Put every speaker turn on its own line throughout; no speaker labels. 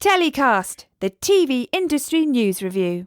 TellyCast, the TV industry news review.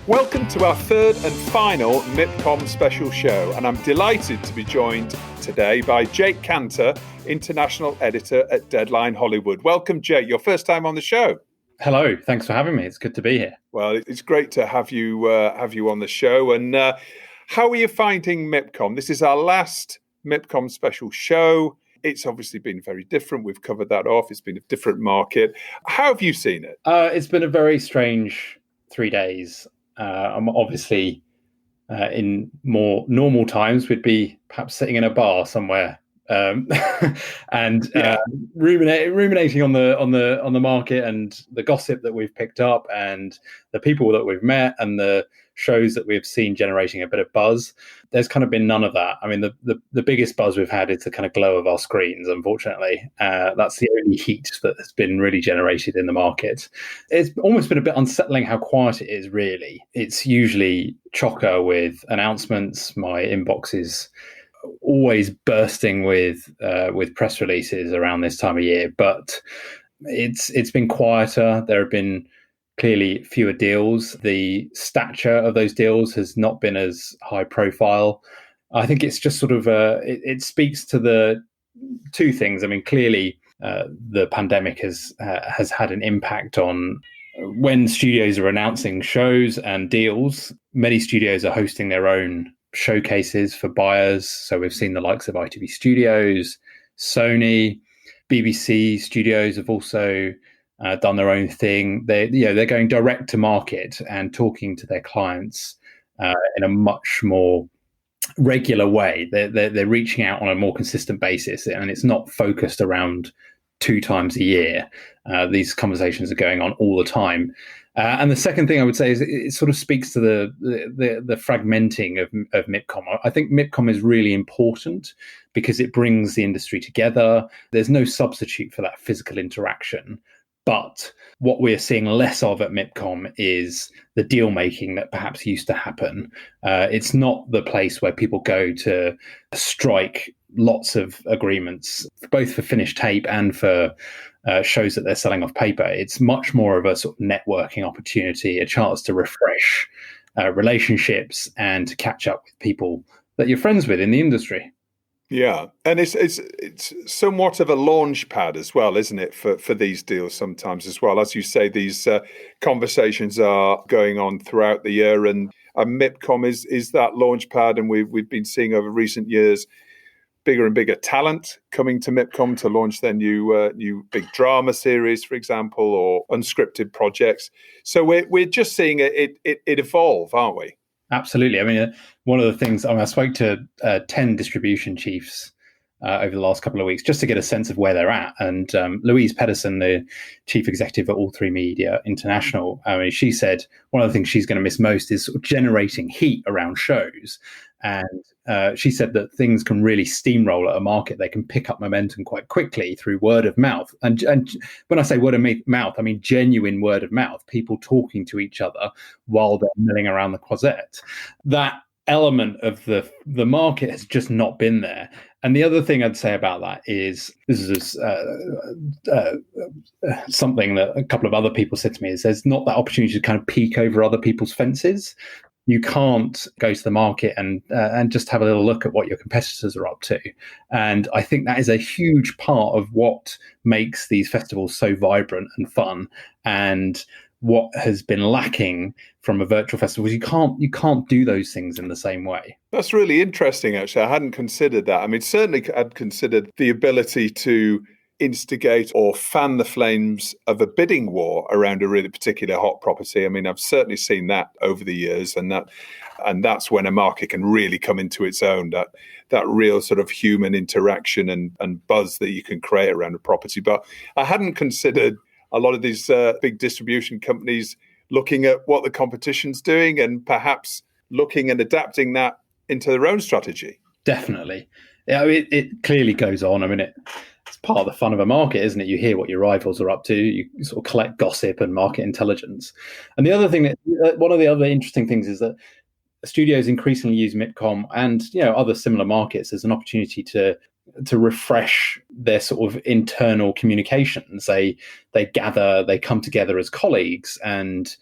Welcome to our third and final MIPCOM special show, and I'm delighted to be joined today by Jake Kanter, international editor at Deadline Hollywood. Welcome, Jake. Your first time on the show.
Hello, thanks for having me. It's good to be here.
Well, it's great to have you on the show. And how are you finding MIPCOM? This is our last MIPCOM special show. It's obviously been very different. We've covered that off. It's been a different market. How have you seen it?
It's been a very strange 3 days. I'm obviously in more normal times, we'd be perhaps sitting in a bar somewhere and ruminating on the market and the gossip that we've picked up and the people that we've met and the shows that we've seen generating a bit of buzz. There's kind of been none of that. I mean, the biggest buzz we've had is the kind of glow of our screens, unfortunately. That's the only heat that has been really generated in the market. It's almost been a bit unsettling how quiet it is, really. It's usually chocker with announcements. My inbox is always bursting with press releases around this time of year, but it's been quieter. There have been clearly fewer deals. The stature of those deals has not been as high profile. I think it's just sort of it speaks to the two things. I mean, clearly the pandemic has had an impact on when studios are announcing shows and deals. Many studios are hosting their own showcases for buyers. So we've seen the likes of ITV Studios, Sony, BBC Studios have also done their own thing. They're going direct to market and talking to their clients in a much more regular way. They're reaching out on a more consistent basis, and it's not focused around 2 times a year. These conversations are going on all the time. And the second thing I would say is it sort of speaks to the fragmenting of MIPCOM. I think MIPCOM is really important because it brings the industry together. There's no substitute for that physical interaction. But what we're seeing less of at MIPCOM is the deal making that perhaps used to happen. It's not the place where people go to strike lots of agreements, both for finished tape and for shows that they're selling off paper. It's much more of a sort of networking opportunity, a chance to refresh relationships and to catch up with people that you're friends with in the industry.
Yeah, and it's somewhat of a launch pad as well, isn't it, for these deals sometimes as well. As you say, these conversations are going on throughout the year, and MIPCOM is that launch pad, and we've been seeing over recent years bigger and bigger talent coming to MIPCOM to launch their new big drama series, for example, or unscripted projects. So we're just seeing it evolve, aren't we?
Absolutely. I mean, one of the things, I spoke to 10 distribution chiefs over the last couple of weeks just to get a sense of where they're at. And Louise Pedersen, the chief executive at All3Media International, I mean, she said one of the things she's going to miss most is sort of generating heat around shows. And she said that things can really steamroll at a market. They can pick up momentum quite quickly through word of mouth. And when I say word of mouth, I mean genuine word of mouth, people talking to each other while they're milling around the closet. That element of the market has just not been there. And the other thing I'd say about that is, this is something that a couple of other people said to me, is there's not that opportunity to kind of peek over other people's fences. You can't go to the market and just have a little look at what your competitors are up to. And I think that is a huge part of what makes these festivals so vibrant and fun. And what has been lacking from a virtual festival is you can't do those things in the same way.
That's really interesting, actually. I hadn't considered that. I mean, certainly I'd considered the ability to instigate or fan the flames of a bidding war around a really particular hot property. I mean, I've certainly seen that over the years, and that's when a market can really come into its own, that real sort of human interaction and buzz that you can create around a property. But I hadn't considered a lot of these big distribution companies looking at what the competition's doing and perhaps looking and adapting that into their own strategy.
Definitely. Yeah, it clearly goes on. I mean, it's part of the fun of a market, isn't it? You hear what your rivals are up to. You sort of collect gossip and market intelligence. And the other thing, one of the other interesting things is that studios increasingly use MIPCOM and other similar markets as an opportunity to to refresh their sort of internal communications. They gather, they come together as colleagues, and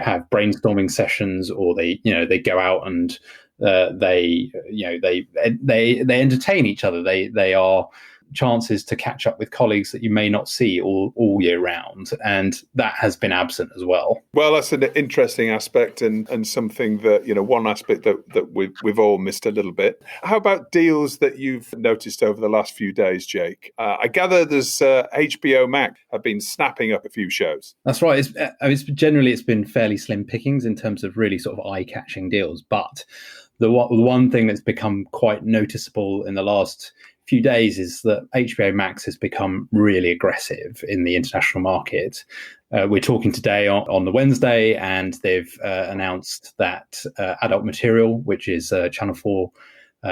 have brainstorming sessions, or they go out and they entertain each other. They are chances to catch up with colleagues that you may not see all year round, and that has been absent as well.
Well, that's an interesting aspect, and something that one aspect that we've all missed a little bit. How about deals that you've noticed over the last few days, Jake? I gather there's HBO Max have been snapping up a few shows.
That's right. It's been fairly slim pickings in terms of really sort of eye-catching deals, but the one thing that's become quite noticeable in the last few days is that HBO Max has become really aggressive in the international market. We're talking today on the Wednesday, and they've announced that Adult Material, which is a Channel 4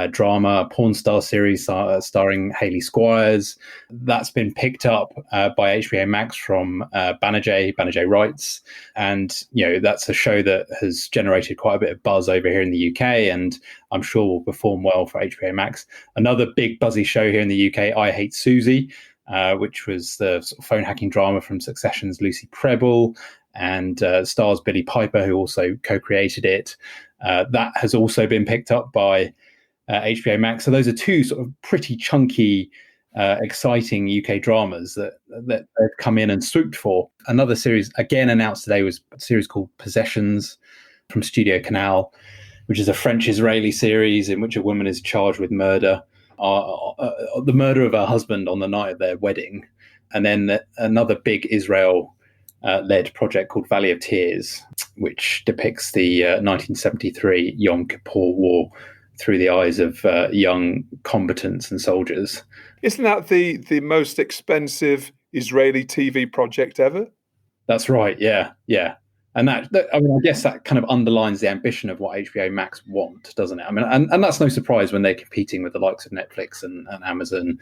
drama porn star series starring Hayley Squires, that's been picked up by HBO Max from Banijay Rights, and that's a show that has generated quite a bit of buzz over here in the UK, and I'm sure will perform well for HBO Max. Another big buzzy show here in the UK, I Hate Susie, which was the sort of phone hacking drama from Succession's Lucy Prebble, and stars Billie Piper, who also co-created it. That has also been picked up by HBO Max. So those are two sort of pretty chunky, exciting UK dramas that they've come in and swooped for. Another series, again announced today, was a series called Possessions from Studio Canal, which is a French-Israeli series in which a woman is charged with murder, the murder of her husband on the night of their wedding. And then another big Israel-led project called Valley of Tears, which depicts the 1973 Yom Kippur War through the eyes of young combatants and soldiers.
Isn't that the most expensive Israeli TV project ever?
That's right, yeah. And I guess that kind of underlines the ambition of what HBO Max want, doesn't it? I mean, and that's no surprise when they're competing with the likes of Netflix and Amazon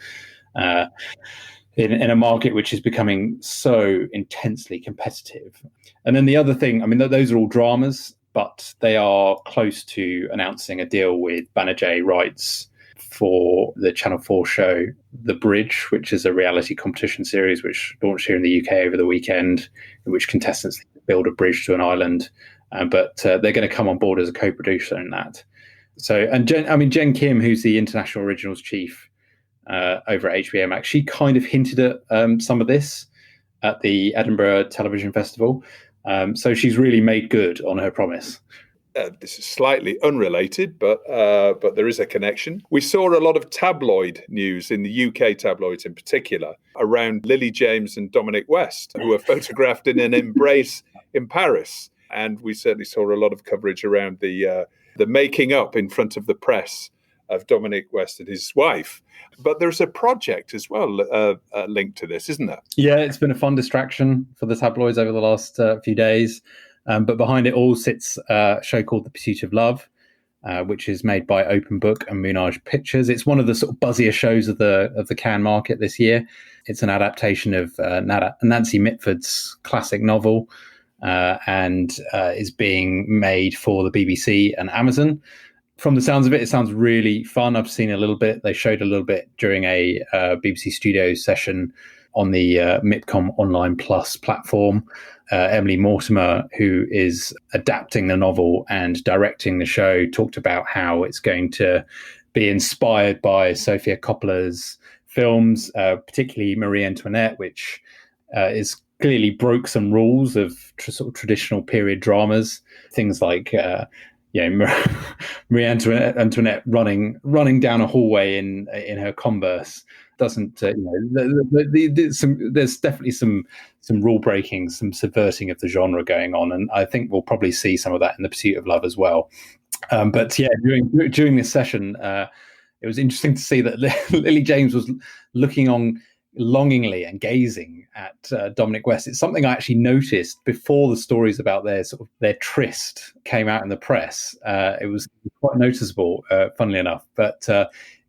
in a market which is becoming so intensely competitive. And then the other thing, I mean, those are all dramas, but they are close to announcing a deal with Banijay Rights for the Channel 4 show The Bridge, which is a reality competition series which launched here in the UK over the weekend, in which contestants build a bridge to an island, but they're going to come on board as a co-producer in that. So, and Jen Kim, who's the international originals chief over at HBO Max, she kind of hinted at some of this at the Edinburgh Television Festival. So she's really made good on her promise.
This is slightly unrelated, but there is a connection. We saw a lot of tabloid news in the UK tabloids in particular around Lily James and Dominic West, who were photographed in an embrace in Paris. And we certainly saw a lot of coverage around the making up in front of the press of Dominic West and his wife. But there's a project as well linked to this, isn't there?
Yeah, it's been a fun distraction for the tabloids over the last few days. But behind it all sits a show called The Pursuit of Love, which is made by Open Book and Moonage Pictures. It's one of the sort of buzzier shows of the Cannes market this year. It's an adaptation of Nancy Mitford's classic novel, and is being made for the BBC and Amazon. From the sounds of it, it sounds really fun. I've seen a little bit. They showed a little bit during a BBC Studios session on the MIPCOM Online Plus platform. Emily Mortimer, who is adapting the novel and directing the show, talked about how it's going to be inspired by Sofia Coppola's films, particularly Marie Antoinette, which is clearly broke some rules of sort of traditional period dramas. Things like Marie Antoinette running down a hallway in her Converse doesn't. There's definitely some rule breaking, some subverting of the genre going on, and I think we'll probably see some of that in The Pursuit of Love as well. But yeah, during this session, it was interesting to see that Lily James was looking on longingly and gazing at Dominic West. It's something I actually noticed before the stories about their tryst came out in the press. It was quite noticeable, funnily enough. But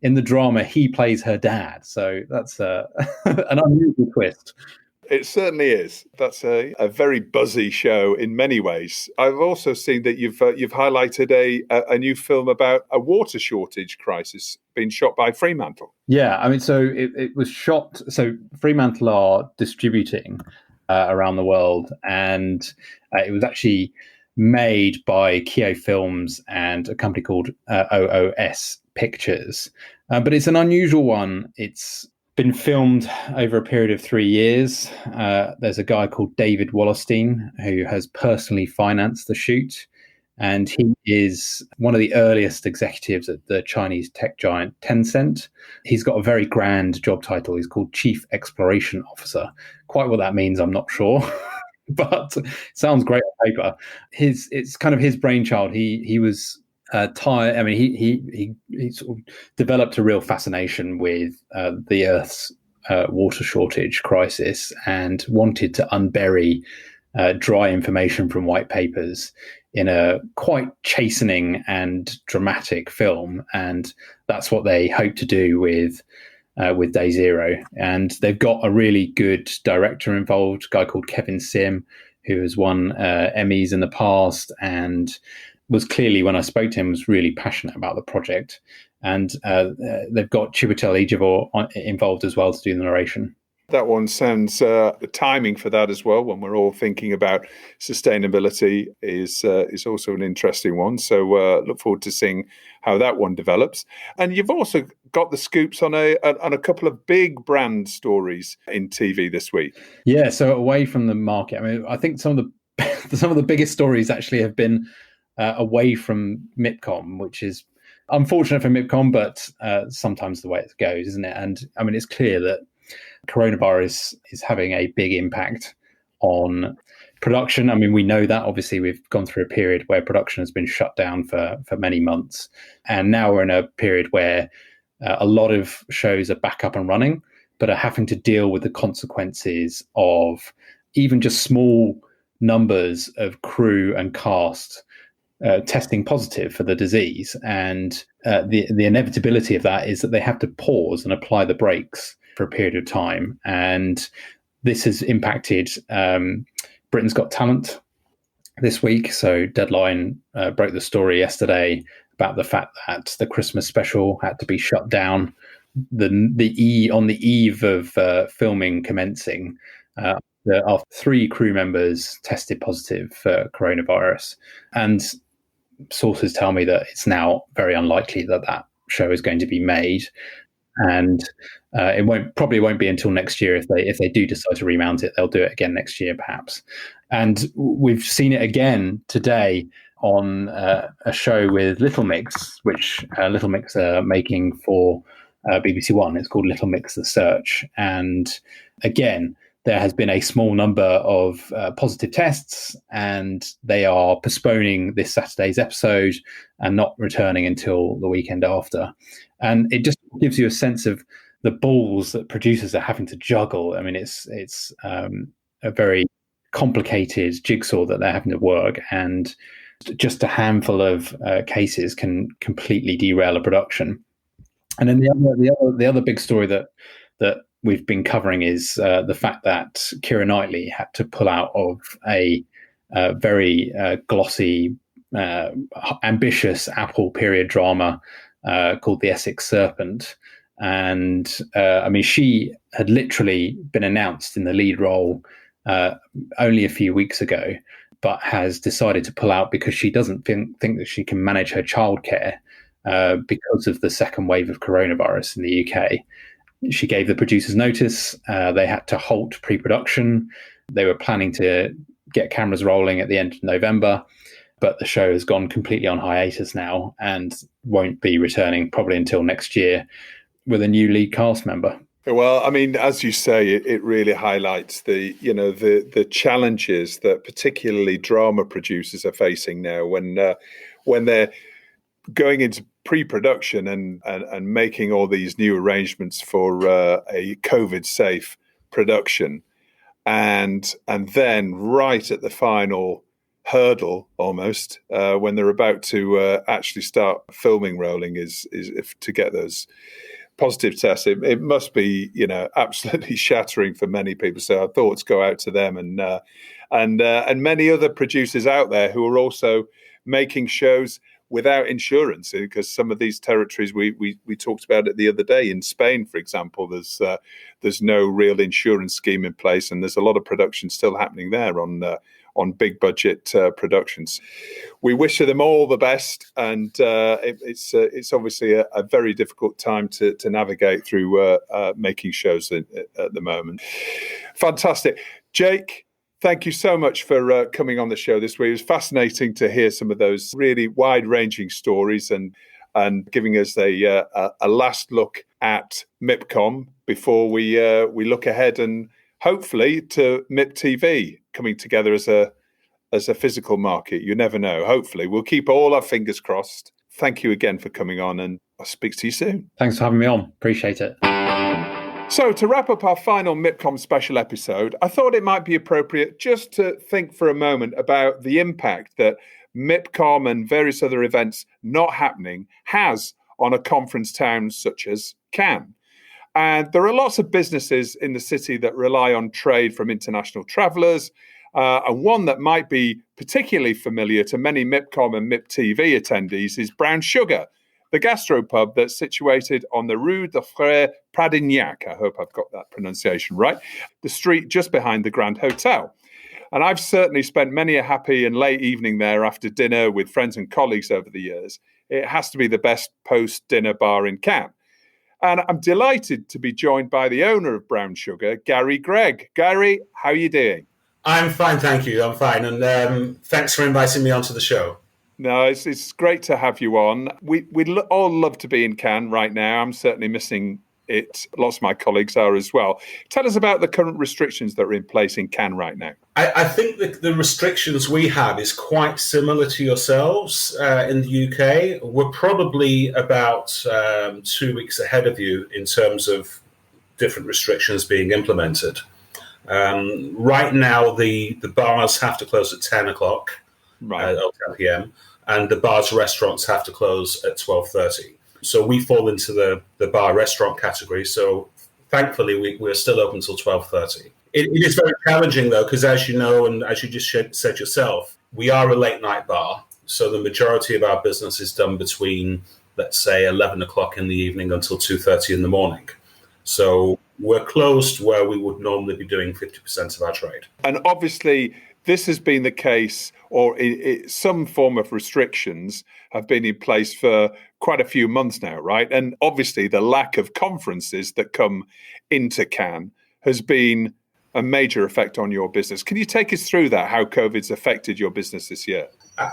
in the drama, he plays her dad, so that's an unusual twist.
It certainly is. That's a very buzzy show in many ways. I've also seen that you've highlighted a new film about a water shortage crisis being shot by Fremantle.
Yeah, I mean, so it was shot. So Fremantle are distributing around the world, and it was actually made by Keo Films and a company called OOS Pictures. But it's an unusual one. It's been filmed over a period of 3 years. There's a guy called David Wallerstein who has personally financed the shoot. And he is one of the earliest executives at the Chinese tech giant Tencent. He's got a very grand job title. He's called Chief Exploration Officer. Quite what that means, I'm not sure, but it sounds great on paper. It's kind of his brainchild. He was tired. I mean, he sort of developed a real fascination with the Earth's water shortage crisis and wanted to unbury dry information from white papers in a quite chastening and dramatic film, and that's what they hope to do with Day Zero. And they've got a really good director involved, a guy called Kevin Sim, who has won Emmys in the past, and was clearly, when I spoke to him, was really passionate about the project. And they've got Chiwetel Ejiofor involved as well to do the narration.
That one sounds, the timing for that as well, when we're all thinking about sustainability, is also an interesting one. So look forward to seeing how that one develops. And you've also got the scoops on a couple of big brand stories in TV this week.
Yeah, so away from the market, I mean, I think some of the biggest stories actually have been away from MIPCOM, which is unfortunate for MIPCOM, but sometimes the way it goes, isn't it? And I mean, it's clear that coronavirus is having a big impact on production. I mean, we know that. Obviously, we've gone through a period where production has been shut down for many months. And now we're in a period where a lot of shows are back up and running, but are having to deal with the consequences of even just small numbers of crew and cast testing positive for the disease. And the inevitability of that is that they have to pause and apply the brakes for a period of time. And this has impacted Britain's Got Talent this week. So Deadline broke the story yesterday about the fact that the Christmas special had to be shut down on the eve of filming commencing after 3 crew members tested positive for coronavirus. And sources tell me that it's now very unlikely that show is going to be made. And it probably won't be until next year. If they do decide to remount it, they'll do it again next year, perhaps. And we've seen it again today on a show with Little Mix, which Little Mix are making for BBC One. It's called Little Mix: The Search. And again, there has been a small number of positive tests, and they are postponing this Saturday's episode and not returning until the weekend after. And it just gives you a sense of the balls that producers are having to juggle. I mean, it's a very complicated jigsaw that they're having to work, and just a handful of cases can completely derail a production. And then the other big story that we've been covering is the fact that Keira Knightley had to pull out of a very glossy, ambitious Apple period drama called The Essex Serpent. And I mean, she had literally been announced in the lead role only a few weeks ago, but has decided to pull out because she doesn't think that she can manage her childcare because of the second wave of coronavirus in the UK. She gave the producers notice. They had to halt pre-production. They were planning to get cameras rolling at the end of November, but the show has gone completely on hiatus now and won't be returning probably until next year with a new lead cast member.
Well, I mean, as you say, it really highlights the challenges that particularly drama producers are facing now when they're going into pre-production and making all these new arrangements for a COVID-safe production, and then right at the final hurdle, almost when they're about to actually start filming rolling, is to get those positive test, it must be, absolutely shattering for many people. So our thoughts go out to them and many other producers out there who are also making shows without insurance, because some of these territories we talked about it the other day. In Spain, for example, there's no real insurance scheme in place, and there's a lot of production still happening there on big budget productions. We wish them all the best, and it's obviously a very difficult time to navigate through making shows at the moment. Fantastic, Jake. Thank you so much for coming on the show this week. It was fascinating to hear some of those really wide-ranging stories and giving us a last look at MIPCOM before we look ahead and hopefully to MIP TV coming together as a physical market. You never know. Hopefully, we'll keep all our fingers crossed. Thank you again for coming on, and I'll speak to you soon.
Thanks for having me on. Appreciate it.
So to wrap up our final MIPCOM special episode, I thought it might be appropriate just to think for a moment about the impact that MIPCOM and various other events not happening has on a conference town such as Cannes. And there are lots of businesses in the city that rely on trade from international travellers. And one that might be particularly familiar to many MIPCOM and MIP TV attendees is Brown Sugar, the gastropub that's situated on the Rue de Frère Pradignac. I hope I've got that pronunciation right. The street just behind the Grand Hotel. And I've certainly spent many a happy and late evening there after dinner with friends and colleagues over the years. It has to be the best post-dinner bar in Cannes. And I'm delighted to be joined by the owner of Brown Sugar, Gary Gregg. Gary, how are you doing?
I'm fine, thank you. I'm fine. And thanks for inviting me onto the show.
No, it's great to have you on. We'd all love to be in Cannes right now. I'm certainly missing it. Lots of my colleagues are as well. Tell us about the current restrictions that are in place in Cannes right now.
I think that the restrictions we have is quite similar to yourselves in the UK. We're probably about 2 weeks ahead of you in terms of different restrictions being implemented. Right now, the bars have to close at 10 o'clock,
right.
10 p.m., and the bars and restaurants have to close at 12:30. So we fall into the bar restaurant category. So thankfully, we're still open until 12:30. It is very challenging, though, because as you know, and as you just said yourself, we are a late night bar. So the majority of our business is done between, let's say, 11 o'clock in the evening until 2:30 in the morning. So we're closed where we would normally be doing 50% of our trade.
And obviously, this has been the case, or some form of restrictions have been in place for quite a few months now, right? And obviously, the lack of conferences that come into Cannes has been a major effect on your business. Can you take us through that, how COVID's affected your business this year?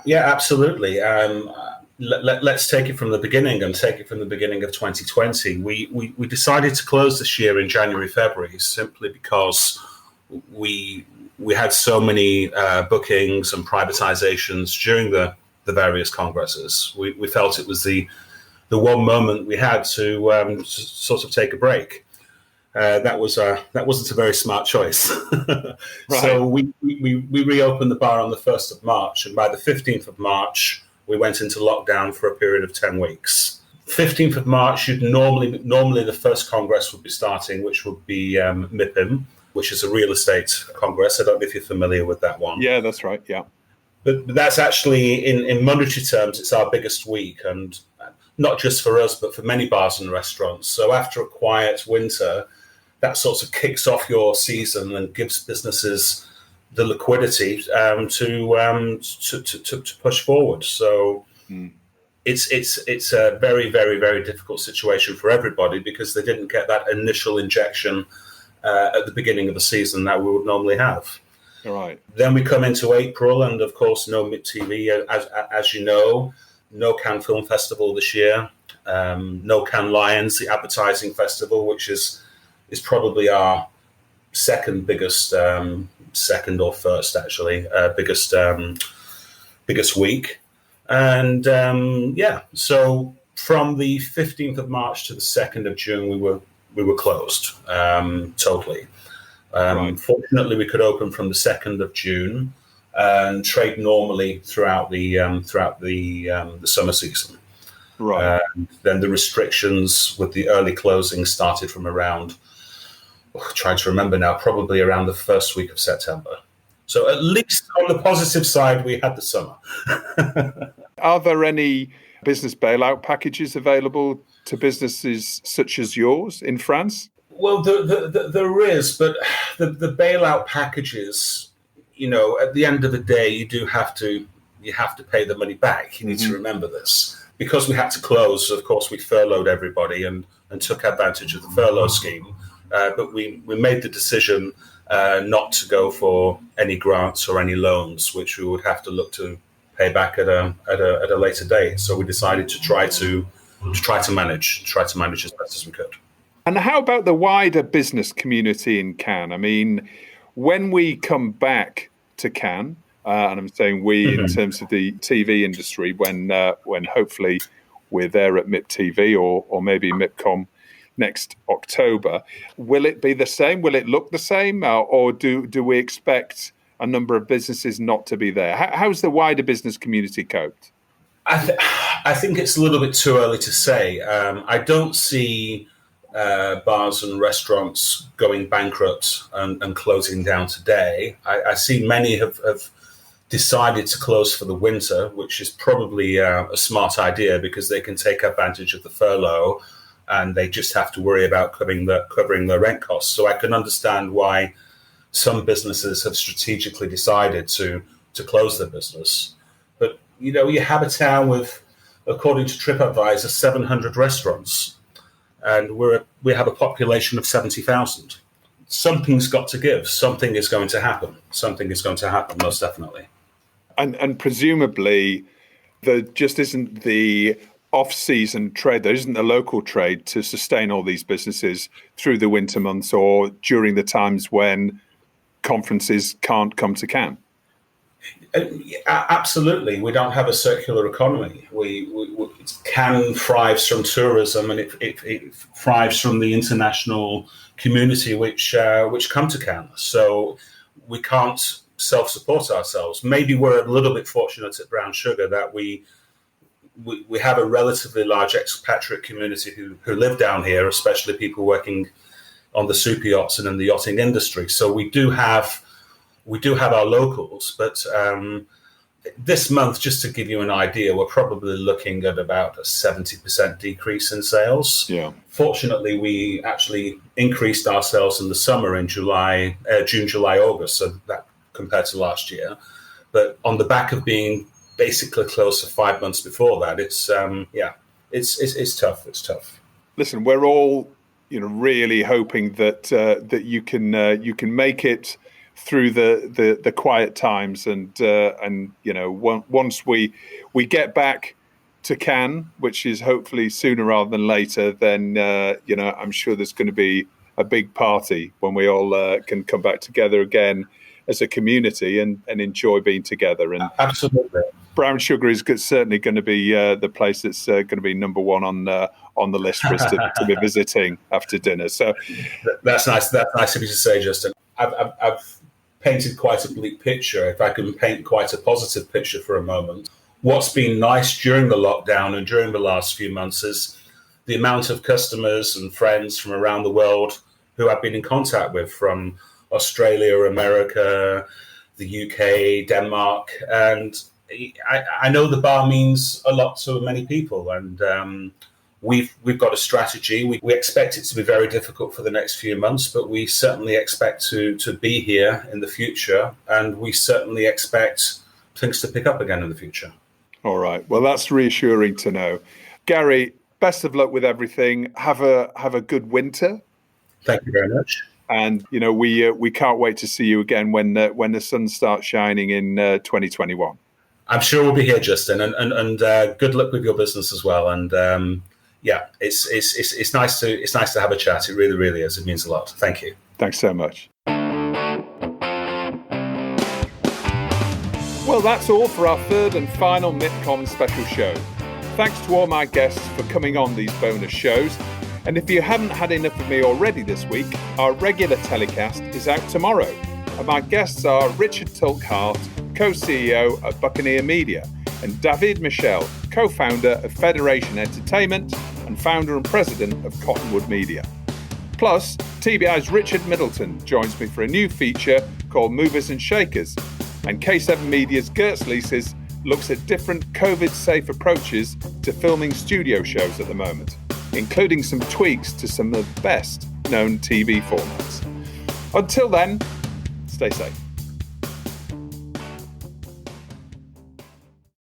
Yeah, absolutely. Let's take it from the beginning and take it from the beginning of 2020. We decided to close this year in January, February, simply because we had so many bookings and privatizations during the various congresses. We felt it was the one moment we had to sort of take a break. That wasn't a very smart choice. Right. So we reopened the bar on the 1st of March, and by the 15th of March, we went into lockdown for a period of 10 weeks. 15th of March, normally the first congress would be starting, which would be MIPIM, which is a real estate congress. I don't know if you're familiar with that one.
Yeah, that's right, yeah.
But that's actually, in monetary terms, it's our biggest week, and not just for us, but for many bars and restaurants. So after a quiet winter, that sort of kicks off your season and gives businesses the liquidity to push forward. So it's a very, very, very difficult situation for everybody because they didn't get that initial injection at the beginning of the season that we would normally have.
All right.
Then we come into April, and of course, no MIP TV, as you know, no Cannes Film Festival this year, no Cannes Lions, the advertising festival, which is probably our second biggest, second or first actually, biggest week. And so from the 15th of March to the 2nd of June, we were closed totally. Right. Fortunately, we could open from the 2nd of June and trade normally throughout the summer season.
Right.
Then the restrictions with the early closing started from around, trying to remember now, probably around the first week of September. So at least on the positive side, we had the summer.
Are there any business bailout packages available to businesses such as yours in France?
Well, there is, but the bailout packages, at the end of the day, you have to pay the money back. You need to remember this. Because we had to close, of course, we furloughed everybody and took advantage of the furlough scheme. But we made the decision not to go for any grants or any loans, which we would have to look to pay back at a later date. So we decided to try to manage as best as we could.
And how about the wider business community in Cannes? I mean, when we come back to Cannes, and I'm saying we in terms of the TV industry, when hopefully we're there at MIPTV or maybe MIPCOM next October, will it be the same? Will it look the same? Or do we expect a number of businesses not to be there? How's the wider business community coped?
I think it's a little bit too early to say. I don't see bars and restaurants going bankrupt and closing down today. I see many have decided to close for the winter, which is probably a smart idea because they can take advantage of the furlough and they just have to worry about covering their rent costs. So I can understand why some businesses have strategically decided to close their business. But, you have a town with, according to TripAdvisor, 700 restaurants, and we have a population of 70,000. Something's got to give. Something is going to happen. Something is going to happen, most definitely.
And presumably, there just isn't the off-season trade, there isn't the local trade to sustain all these businesses through the winter months or during the times when conferences can't come to Cannes.
Absolutely. We don't have a circular economy. Cannes thrives from tourism, and it thrives from the international community which come to Cannes. So we can't self-support ourselves. Maybe we're a little bit fortunate at Brown Sugar that we have a relatively large expatriate community who live down here, especially people working on the super yachts and in the yachting industry. So we do have our locals, but this month, just to give you an idea, we're probably looking at about a 70% decrease in sales.
Yeah.
Fortunately, we actually increased our sales in the summer in June, July, August, so that compared to last year. But on the back of being basically close to 5 months before that, it's tough. It's tough.
Listen, we're all really hoping that you can make it through the quiet times, and once we get back to Cannes, which is hopefully sooner rather than later, then I'm sure there's going to be a big party when we all can come back together again as a community and enjoy being together. And
absolutely,
Brown Sugar is certainly going to be the place that's going to be number one on the list for us to be visiting after dinner. So
that's nice. That's nice of you to say, Justin. I've painted quite a bleak picture. If I can paint quite a positive picture for a moment, what's been nice during the lockdown and during the last few months is the amount of customers and friends from around the world who I've been in contact with, from Australia, America, the UK, Denmark, and I know the bar means a lot to many people, and we've got a strategy. We expect it to be very difficult for the next few months, but we certainly expect to be here in the future, and we certainly expect things to pick up again in the future.
All right. Well, that's reassuring to know. Gary, best of luck with everything. Have a good winter.
Thank you very much.
And we can't wait to see you again when the sun starts shining in 2021. I'm
sure we'll be here, Justin, and good luck with your business as well. And it's nice to have a chat. It really, really is. It means a lot. Thank you.
Thanks so much. Well, that's all for our third and final MIPCOM special show. Thanks to all my guests for coming on these bonus shows. And if you haven't had enough of me already this week, our regular TellyCast is out tomorrow. And my guests are Richard Tulkhart, co-CEO of Buccaneer Media, and David Michel, co-founder of Federation Entertainment and founder and president of Cottonwood Media. Plus, TBI's Richard Middleton joins me for a new feature called Movers and Shakers, and K7 Media's Gertz Leases looks at different COVID-safe approaches to filming studio shows at the moment, including some tweaks to some of the best known TV formats. Until then, stay safe.